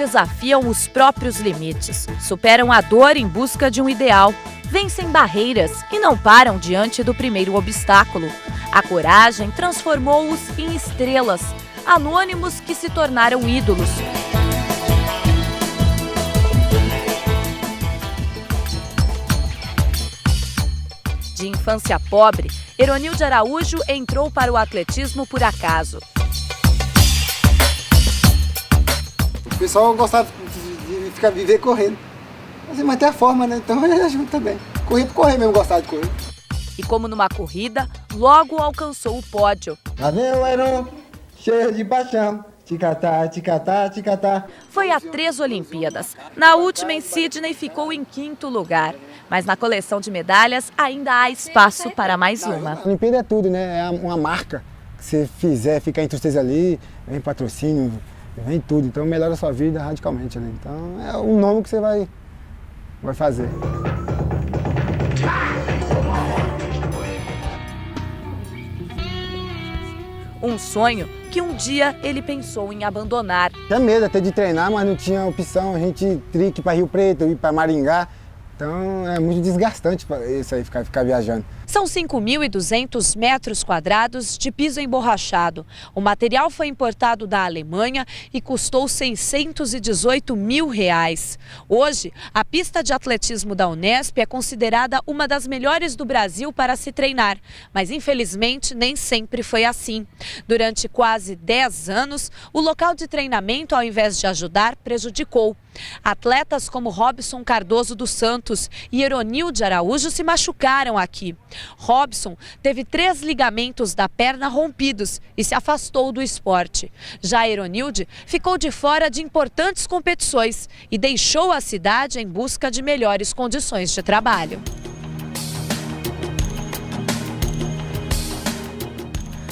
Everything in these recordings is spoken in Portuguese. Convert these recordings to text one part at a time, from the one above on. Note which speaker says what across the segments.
Speaker 1: desafiam os próprios limites, superam a dor em busca de um ideal, vencem barreiras e não param diante do primeiro obstáculo. A coragem transformou-os em estrelas, anônimos que se tornaram ídolos. De infância pobre, Eronilde Araújo entrou para o atletismo por acaso.
Speaker 2: O pessoal gostava de viver correndo. Mas manter a forma, né? Então eu ajudo também. Correr por correr mesmo, gostava de correr.
Speaker 1: E como numa corrida, logo alcançou o pódio.
Speaker 2: Lá vem o Heron, cheio de paixão. Ticatá, ticatá, ticatá.
Speaker 1: Foi a 3 Olimpíadas. Na última, em Sydney, ficou em 5º lugar. Mas na coleção de medalhas ainda há espaço para mais uma.
Speaker 2: A Olimpíada é tudo, né? É uma marca. Se você fizer, fica entre vocês ali, vem patrocínio, vem tudo. Então melhora a sua vida radicalmente ali. Então é o nome que você vai fazer.
Speaker 1: Um sonho que um dia ele pensou em abandonar.
Speaker 2: Tinha medo até de treinar, mas não tinha opção. A gente teria que ir para Rio Preto, ir para Maringá. Então é muito desgastante isso aí, ficar viajando.
Speaker 1: São 5.200 metros quadrados de piso emborrachado. O material foi importado da Alemanha e custou R$618 mil. Hoje, a pista de atletismo da Unesp é considerada uma das melhores do Brasil para se treinar. Mas, infelizmente, nem sempre foi assim. Durante quase 10 anos, o local de treinamento, ao invés de ajudar, prejudicou. Atletas como Robson Cardoso dos Santos e Eronilde Araújo se machucaram aqui. Robson teve 3 ligamentos da perna rompidos e se afastou do esporte. Já Eronilde ficou de fora de importantes competições e deixou a cidade em busca de melhores condições de trabalho.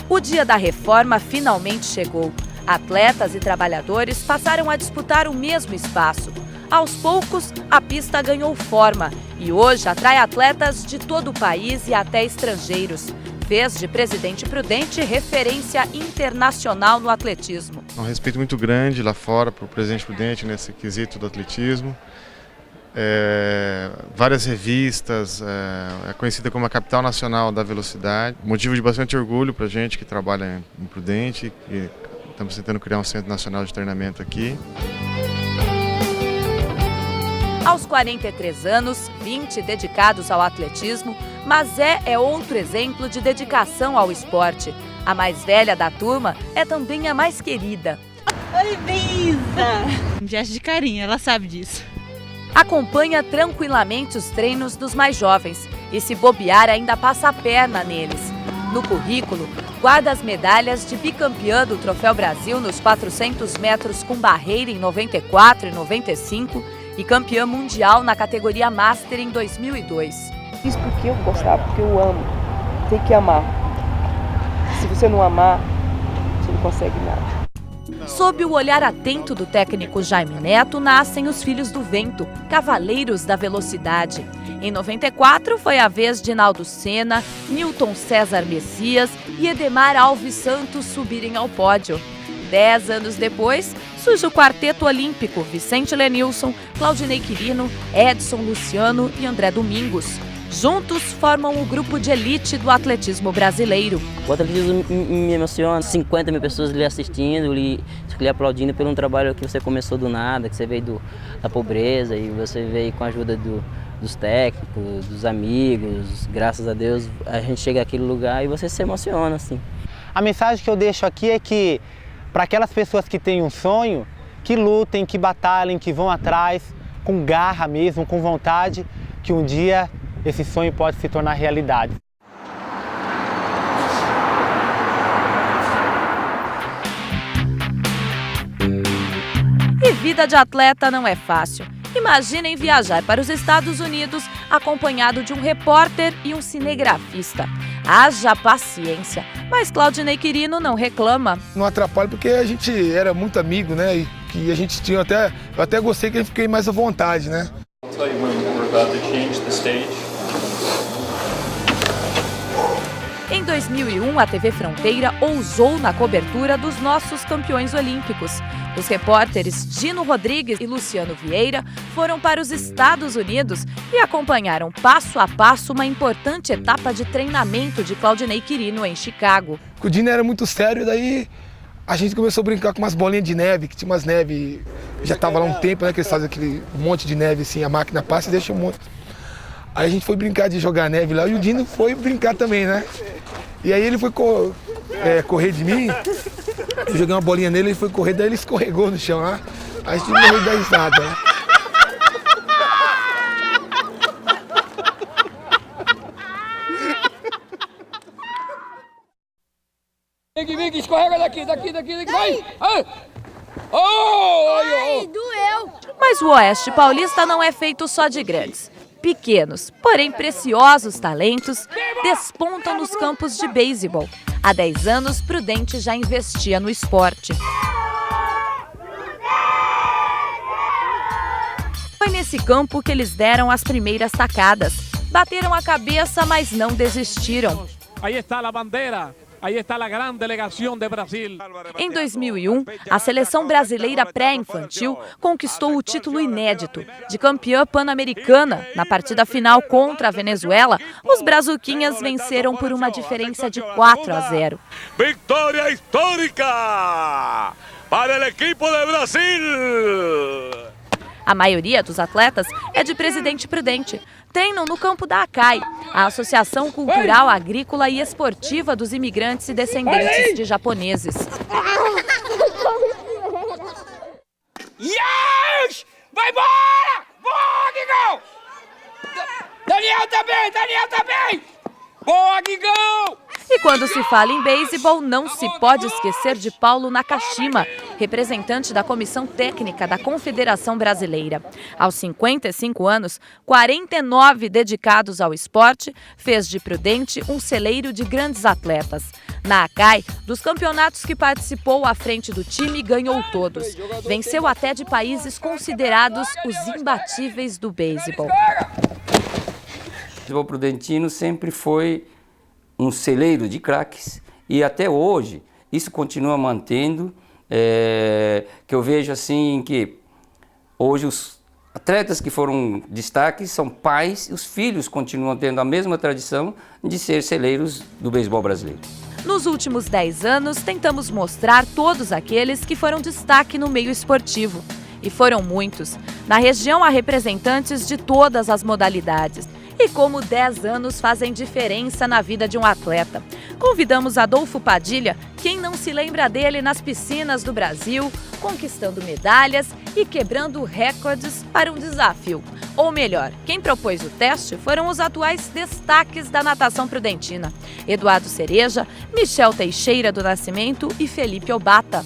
Speaker 1: O dia da reforma finalmente chegou. Atletas e trabalhadores passaram a disputar o mesmo espaço. Aos poucos, a pista ganhou forma e hoje atrai atletas de todo o país e até estrangeiros. Fez de Presidente Prudente referência internacional no atletismo.
Speaker 3: Um respeito muito grande lá fora para o Presidente Prudente nesse quesito do atletismo. Várias revistas, é conhecida como a capital nacional da velocidade. Motivo de bastante orgulho para a gente que trabalha em Prudente. E estamos tentando criar um centro nacional de treinamento aqui.
Speaker 1: Aos 43 anos, 20 dedicados ao atletismo, Mazé é outro exemplo de dedicação ao esporte. A mais velha da turma é também a mais querida.
Speaker 4: Oi, Bisa! Um gesto de carinho, ela sabe disso.
Speaker 1: Acompanha tranquilamente os treinos dos mais jovens e, se bobear, ainda passa a perna neles. No currículo, guarda as medalhas de bicampeã do Troféu Brasil nos 400 metros com barreira em 94 e 95 e campeã mundial na categoria Master em 2002.
Speaker 5: Fiz porque eu gostava, porque eu amo. Tem que amar. Se você não amar, você não consegue nada.
Speaker 1: Sob o olhar atento do técnico Jaime Neto, nascem os Filhos do Vento, cavaleiros da velocidade. Em 94, foi a vez de Naldo Senna, Newton César Messias e Edemar Alves Santos subirem ao pódio. 10 anos depois, surge o quarteto olímpico Vicente Lenilson, Claudinei Quirino, Edson Luciano e André Domingos. Juntos formam o grupo de elite do atletismo brasileiro.
Speaker 6: O atletismo me emociona, 50 mil pessoas lhe assistindo, lhe aplaudindo pelo um trabalho que você começou do nada, que você veio da pobreza e você veio com a ajuda dos técnicos, dos amigos. Graças a Deus a gente chega àquele lugar e você se emociona, assim.
Speaker 7: A mensagem que eu deixo aqui é que para aquelas pessoas que têm um sonho, que lutem, que batalhem, que vão atrás, com garra mesmo, com vontade, que um dia esse sonho pode se tornar realidade.
Speaker 1: E vida de atleta não é fácil. Imaginem viajar para os Estados Unidos acompanhado de um repórter e um cinegrafista. Haja paciência, mas Claudinei Quirino não reclama.
Speaker 8: Não atrapalha porque a gente era muito amigo, né? E a gente tinha eu até gostei que eu fiquei mais à vontade, né?
Speaker 1: Em 2001, a TV Fronteira ousou na cobertura dos nossos campeões olímpicos. Os repórteres Dino Rodrigues e Luciano Vieira foram para os Estados Unidos e acompanharam passo a passo uma importante etapa de treinamento de Claudinei Quirino em Chicago.
Speaker 8: O Dino era muito sério, daí a gente começou a brincar com umas bolinhas de neve, que tinha umas neve, já estava lá um tempo, né, que eles fazem aquele monte de neve assim, a máquina passa e deixa um monte. Aí a gente foi brincar de jogar neve lá e o Dino foi brincar também, né? E aí ele foi correr de mim, eu joguei uma bolinha nele, ele foi correr, daí ele escorregou no chão lá, aí a gente morreu da risada, né?
Speaker 9: Vem, escorrega daqui, vai! Ai,
Speaker 1: doeu! Mas o Oeste Paulista não é feito só de grandes. Pequenos, porém preciosos talentos despontam nos campos de beisebol. Há 10 anos, Prudente já investia no esporte. Foi nesse campo que eles deram as primeiras tacadas. Bateram a cabeça, mas não desistiram.
Speaker 9: Aí está a bandeira. Aí está a grande delegação de Brasil.
Speaker 1: Em 2001, a seleção brasileira pré-infantil conquistou o título inédito de campeã pan-americana. Na partida final contra a Venezuela, os brazuquinhas venceram por uma diferença de 4-0.
Speaker 9: Vitória histórica para o equipo de Brasil!
Speaker 1: A maioria dos atletas é de Presidente Prudente. Treinam no campo da ACAI, a Associação Cultural, Agrícola e Esportiva dos Imigrantes e Descendentes de Japoneses.
Speaker 9: Yes! Vai embora! Boa, Guigão! Daniel também! Boa, Guigão!
Speaker 1: E quando se fala em beisebol, não se pode esquecer de Paulo Nakashima, representante da Comissão Técnica da Confederação Brasileira. Aos 55 anos, 49 dedicados ao esporte, fez de Prudente um celeiro de grandes atletas. Na ACAI, dos campeonatos que participou à frente do time, ganhou todos. Venceu até de países considerados os imbatíveis do beisebol.
Speaker 10: O futebol prudentino sempre foi um celeiro de craques e até hoje isso continua mantendo, que eu vejo assim que hoje os atletas que foram destaques são pais e os filhos continuam tendo a mesma tradição de ser celeiros do beisebol brasileiro.
Speaker 1: Nos últimos 10 anos, tentamos mostrar todos aqueles que foram destaque no meio esportivo. E foram muitos. Na região há representantes de todas as modalidades. E como 10 anos fazem diferença na vida de um atleta. Convidamos Adolfo Padilha, quem não se lembra dele nas piscinas do Brasil, conquistando medalhas e quebrando recordes para um desafio. Ou melhor, quem propôs o teste foram os atuais destaques da natação prudentina: Eduardo Cereja, Michel Teixeira do Nascimento e Felipe Obata.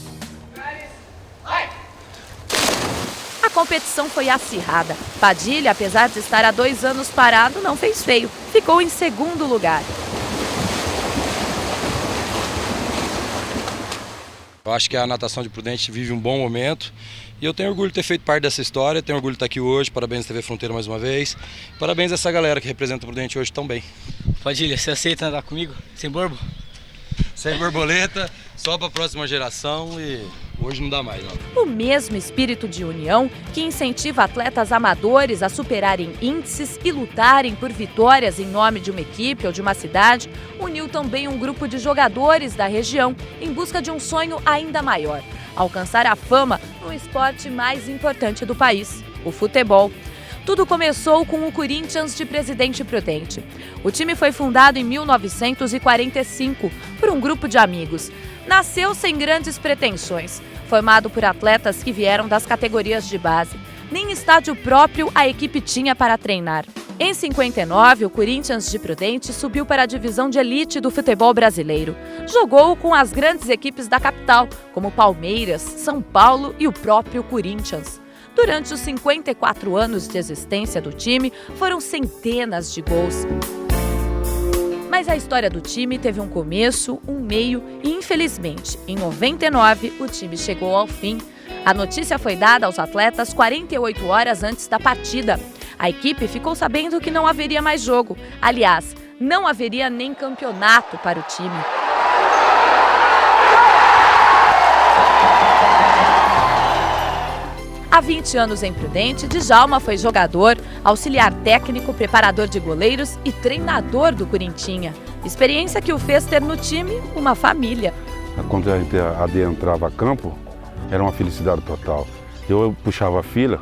Speaker 1: A competição foi acirrada. Padilha, apesar de estar há 2 anos parado, não fez feio. Ficou em segundo lugar.
Speaker 11: Eu acho que a natação de Prudente vive um bom momento e eu tenho orgulho de ter feito parte dessa história, tenho orgulho de estar aqui hoje. Parabéns TV Fronteira mais uma vez. Parabéns a essa galera que representa o Prudente hoje tão bem.
Speaker 12: Padilha, você aceita nadar comigo? Sem borbo?
Speaker 11: Sem borboleta, só para a próxima geração e hoje não dá mais, não.
Speaker 1: O mesmo espírito de união que incentiva atletas amadores a superarem índices e lutarem por vitórias em nome de uma equipe ou de uma cidade, uniu também um grupo de jogadores da região em busca de um sonho ainda maior: alcançar a fama no esporte mais importante do país, o futebol. Tudo começou com o Corinthians de Presidente Prudente. O time foi fundado em 1945 por um grupo de amigos. Nasceu sem grandes pretensões, formado por atletas que vieram das categorias de base. Nem estádio próprio a equipe tinha para treinar. Em 59, o Corinthians de Prudente subiu para a divisão de elite do futebol brasileiro. Jogou com as grandes equipes da capital, como Palmeiras, São Paulo e o próprio Corinthians. Durante os 54 anos de existência do time, foram centenas de gols. Mas a história do time teve um começo, um meio e, infelizmente, em 99, o time chegou ao fim. A notícia foi dada aos atletas 48 horas antes da partida. A equipe ficou sabendo que não haveria mais jogo. Aliás, não haveria nem campeonato para o time. Há 20 anos em Prudente, Djalma foi jogador, auxiliar técnico, preparador de goleiros e treinador do Corintinha. Experiência que o fez ter no time uma família.
Speaker 13: Quando a gente adentrava campo, era uma felicidade total. Eu puxava a fila,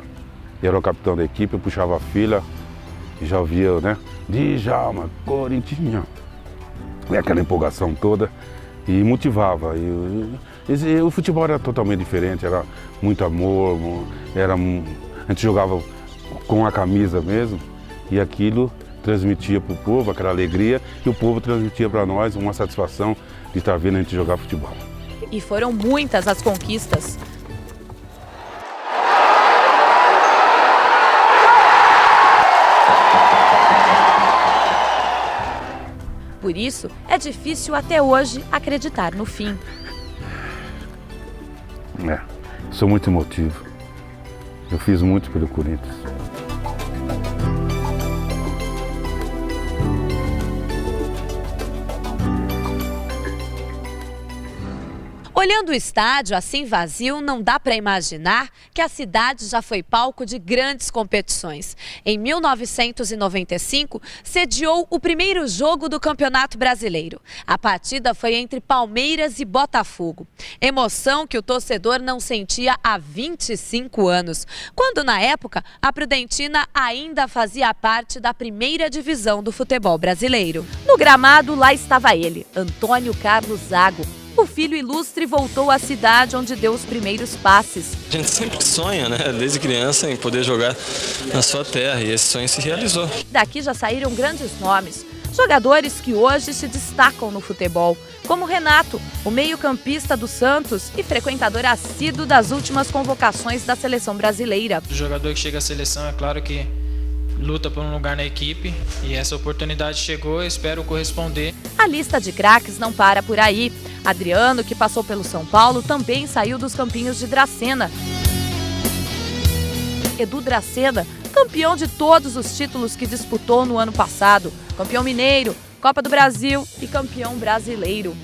Speaker 13: eu era o capitão da equipe, eu puxava a fila e já ouvia, né? Djalma, Corintinha. E aquela empolgação toda e motivava. O futebol era totalmente diferente, era muito amor, a gente jogava com a camisa mesmo e aquilo transmitia para o povo aquela alegria e o povo transmitia para nós uma satisfação de estar vendo a gente jogar futebol.
Speaker 1: E foram muitas as conquistas. Por isso, é difícil até hoje acreditar no fim.
Speaker 13: Sou muito emotivo. Eu fiz muito pelo Corinthians.
Speaker 1: Olhando o estádio assim vazio, não dá para imaginar que a cidade já foi palco de grandes competições. Em 1995, sediou o primeiro jogo do Campeonato Brasileiro. A partida foi entre Palmeiras e Botafogo. Emoção que o torcedor não sentia há 25 anos, quando na época a Prudentina ainda fazia parte da primeira divisão do futebol brasileiro. No gramado, lá estava ele, Antônio Carlos Zago. O filho ilustre voltou à cidade onde deu os primeiros passes.
Speaker 14: A gente sempre sonha, né, desde criança, em poder jogar na sua terra, e esse sonho se realizou.
Speaker 1: Daqui já saíram grandes nomes, jogadores que hoje se destacam no futebol, como Renato, o meio-campista do Santos e frequentador assíduo das últimas convocações da seleção brasileira.
Speaker 15: O jogador que chega à seleção, é claro que luta por um lugar na equipe e essa oportunidade chegou, eu espero corresponder.
Speaker 1: A lista de craques não para por aí. Adriano, que passou pelo São Paulo, também saiu dos campinhos de Dracena. Edu Dracena, campeão de todos os títulos que disputou no ano passado. Campeão mineiro, Copa do Brasil e campeão brasileiro.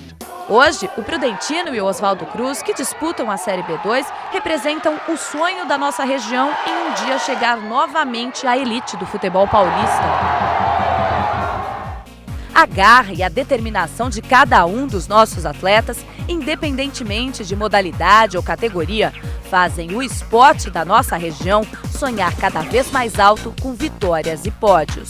Speaker 1: Hoje, o Prudentino e o Oswaldo Cruz, que disputam a Série B2, representam o sonho da nossa região em um dia chegar novamente à elite do futebol paulista. A garra e a determinação de cada um dos nossos atletas, independentemente de modalidade ou categoria, fazem o esporte da nossa região sonhar cada vez mais alto com vitórias e pódios.